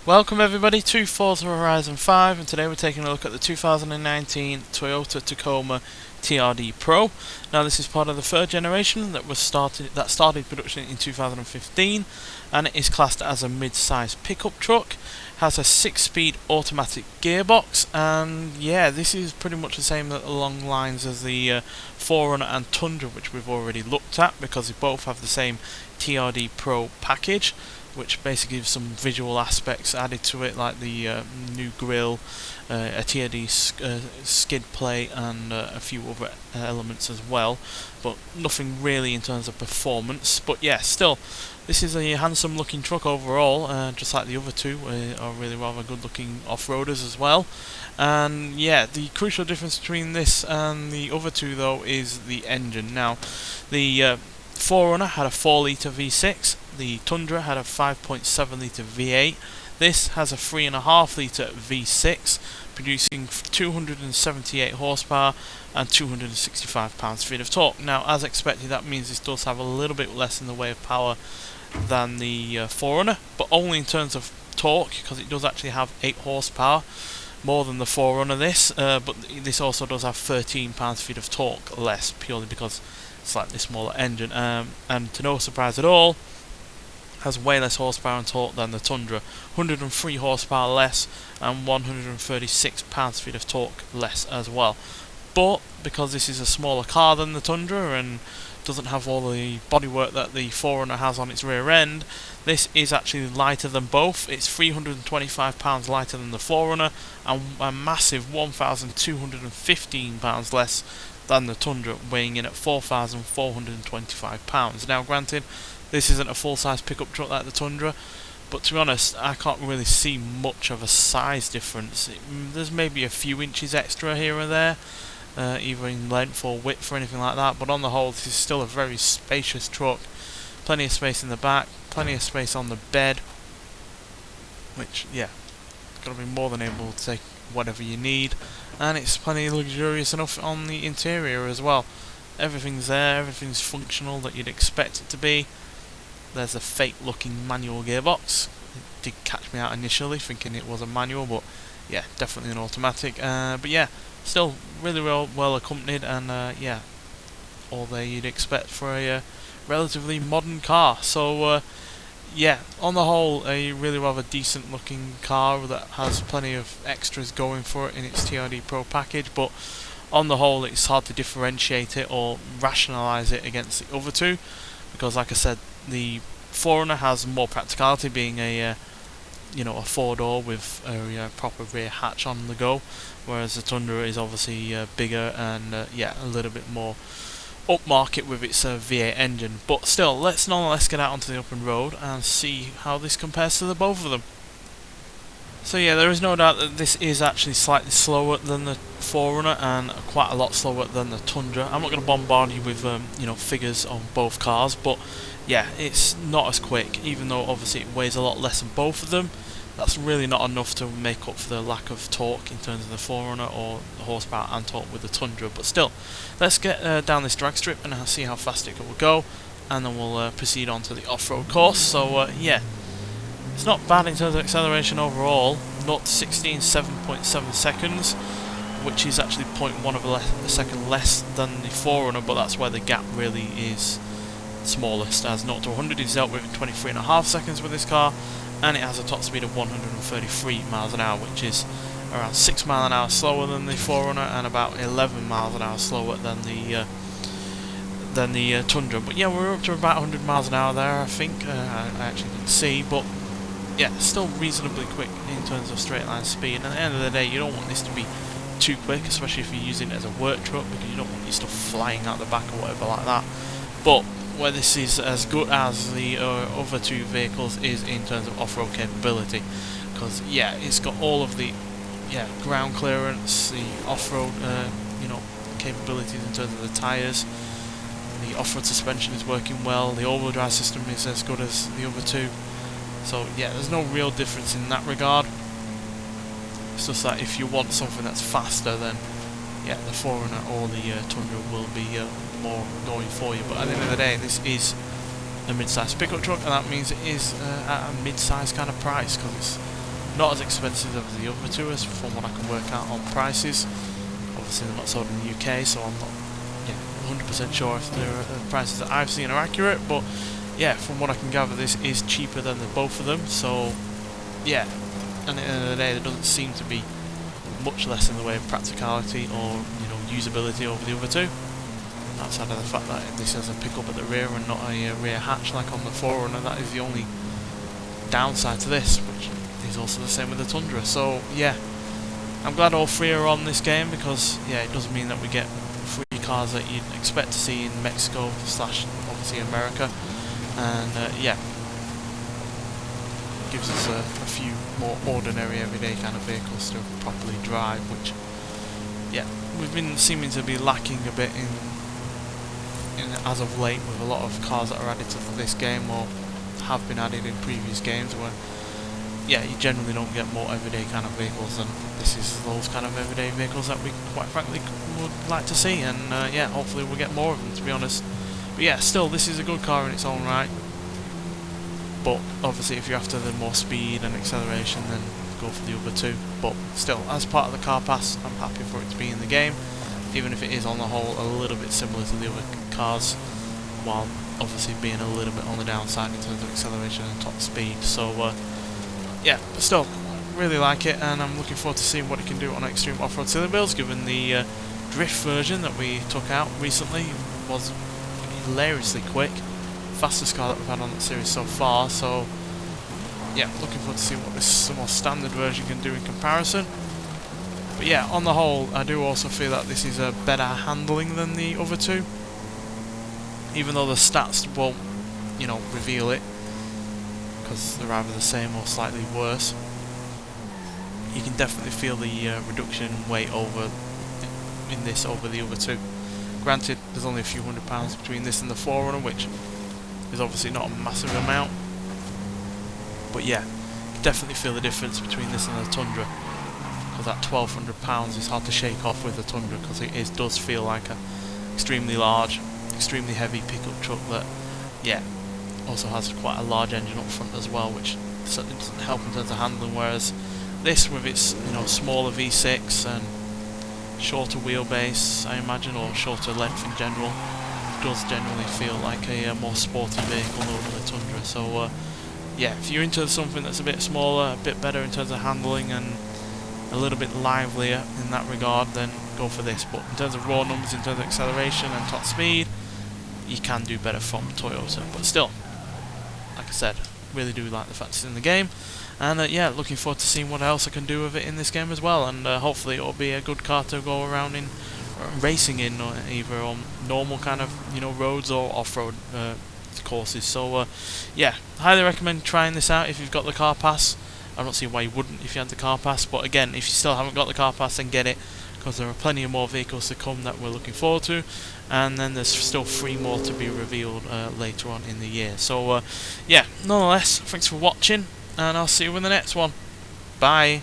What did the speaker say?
Welcome everybody to Forza Horizon 5, and today we're taking a look at the 2019 Toyota Tacoma TRD Pro. Now this is part of the third generation that started production in 2015, and it is classed as a mid-size pickup truck. Has a 6-speed automatic gearbox, and yeah, this is pretty much the same along lines as the Forerunner and Tundra, which we've already looked at, because they both have the same TRD Pro package, which basically gives some visual aspects added to it, like the new grille, a TRD skid plate, and a few other elements as well, but nothing really in terms of performance. But yeah, still, this is a handsome looking truck overall, just like the other two are really rather good looking off-roaders as well. And yeah, the crucial difference between this and the other two though is the engine. Now, the Forerunner had a 4-litre V6, the Tundra had a 5.7-litre V8. This has a 3.5-litre V6, producing 278 horsepower and 265 pounds-feet of torque. Now, as expected, that means this does have a little bit less in the way of power than the Forerunner, but only in terms of torque, because it does actually have 8 horsepower more than the Forerunner but this also does have 13 pounds-feet of torque less, purely because slightly smaller engine, and to no surprise at all, has way less horsepower and torque than the Tundra. 103 horsepower less and 136 pounds-feet of torque less as well. But because this is a smaller car than the Tundra and doesn't have all the bodywork that the Forerunner has on its rear end, this is actually lighter than both. It's 325 pounds lighter than the Forerunner and a massive 1,215 pounds less than the Tundra, weighing in at 4,425 pounds. Now granted, this isn't a full-size pickup truck like the Tundra, but to be honest, I can't really see much of a size difference. There's maybe a few inches extra here or there, either in length or width or anything like that, but on the whole this is still a very spacious truck. Plenty of space in the back, plenty of space on the bed, which, yeah, got to be more than able to take whatever you need, and it's plenty luxurious enough on the interior as well. Everything's there, everything's functional that you'd expect it to be. There's a fake looking manual gearbox. It did catch me out initially thinking it was a manual, but yeah, definitely an automatic. But yeah, still really well accompanied, and yeah, all there you'd expect for a relatively modern car. So yeah, on the whole, a really rather decent looking car that has plenty of extras going for it in its TRD Pro package, but on the whole it's hard to differentiate it or rationalise it against the other two, because like I said, the Forerunner has more practicality, being a a 4-door with a proper rear hatch on the go, whereas the Tundra is obviously bigger and yeah, a little bit more upmarket with its V8 engine. But still, let's get out onto the open road and see how this compares to the both of them. So yeah, there is no doubt that this is actually slightly slower than the Forerunner and quite a lot slower than the Tundra. I'm not going to bombard you with figures on both cars, but yeah, it's not as quick, even though obviously it weighs a lot less than both of them. That's really not enough to make up for the lack of torque in terms of the Forerunner or the horsepower and torque with the Tundra. But still, let's get down this drag strip and see how fast it will go, and then we'll proceed on to the off-road course. So yeah, it's not bad in terms of acceleration overall. 0 to 16, 7.7 seconds, which is actually 0.1 of a second less than the Forerunner, but that's where the gap really is smallest, as 0 to 100 is dealt with in 23.5 seconds with this car, and it has a top speed of 133 miles an hour, which is around 6 miles an hour slower than the Forerunner and about 11 miles an hour slower than the Tundra. But yeah, we're up to about 100 miles an hour there, I think. I actually didn't see, but yeah, still reasonably quick in terms of straight line speed. And at the end of the day, you don't want this to be too quick, especially if you're using it as a work truck, because you don't want your stuff flying out the back or whatever like that. But where this is as good as the other two vehicles is in terms of off-road capability, because yeah, it's got all of the ground clearance, the off-road capabilities in terms of the tyres, the off-road suspension is working well, the all-wheel drive system is as good as the other two. So yeah, there's no real difference in that regard. It's just that if you want something that's faster, then yeah, the Forerunner or the Tundra will be more going for you. But at the end of the day, this is a mid-size pickup truck, and that means it is at a mid-size kind of price, because it's not as expensive as the other two, as from what I can work out on prices. Obviously they're not sold in the UK, so I'm not 100% sure if the prices that I've seen are accurate, but yeah, from what I can gather, this is cheaper than the both of them, so yeah, and at the end of the day there doesn't seem to be much less in the way of practicality or usability over the other two, outside of the fact that this has a pickup at the rear and not a rear hatch like on the Forerunner. That is the only downside to this, which is also the same with the Tundra. So yeah, I'm glad all three are on this game, because yeah, it does mean that we get free cars that you'd expect to see in Mexico / obviously America, and yeah, gives us a few more ordinary everyday kind of vehicles to properly drive, which yeah, we've been seeming to be lacking a bit in as of late, with a lot of cars that are added to this game or have been added in previous games, where yeah, you generally don't get more everyday kind of vehicles, and this is those kind of everyday vehicles that we quite frankly would like to see, and yeah, hopefully we'll get more of them, to be honest. But yeah, still, this is a good car in its own right, but obviously if you're after the more speed and acceleration, then go for the other two. But still, as part of the car pass, I'm happy for it to be in the game, even if it is on the whole a little bit similar to the other cars, while obviously being a little bit on the downside in terms of acceleration and top speed. So yeah, but still, really like it, and I'm looking forward to seeing what it can do on Extreme Off-Road Silly Builds, given the drift version that we took out recently was hilariously quick. Fastest car that we've had on that series so far, so yeah, looking forward to seeing what this more standard version can do in comparison. But yeah, on the whole, I do also feel that this is a better handling than the other two, even though the stats won't, reveal it, because they're either the same or slightly worse. You can definitely feel the reduction in weight in this over the other two. Granted, there's only a few £100 between this and the Forerunner, which is obviously not a massive amount, but yeah, you can definitely feel the difference between this and the Tundra, because that £1,200 is hard to shake off with the Tundra, because it does feel like a extremely large, extremely heavy pickup truck that, yeah, also has quite a large engine up front as well, which certainly doesn't help in terms of handling, whereas this, with its smaller V6 and shorter wheelbase, I imagine, or shorter length in general, does generally feel like a more sporty vehicle over the Tundra. So yeah, if you're into something that's a bit smaller, a bit better in terms of handling, and a little bit livelier in that regard, then go for this. But in terms of raw numbers, in terms of acceleration and top speed, you can do better from Toyota. But still, like I said, really do like the fact it's in the game, and yeah, looking forward to seeing what else I can do with it in this game as well, and hopefully it'll be a good car to go around in, racing in, or either on normal kind of roads or off-road courses. So yeah, highly recommend trying this out if you've got the car pass. I don't see why you wouldn't if you had the car pass, but again, if you still haven't got the car pass, then get it, because there are plenty of more vehicles to come that we're looking forward to, and then there's still 3 more to be revealed later on in the year. So yeah, nonetheless, thanks for watching, and I'll see you in the next one. Bye.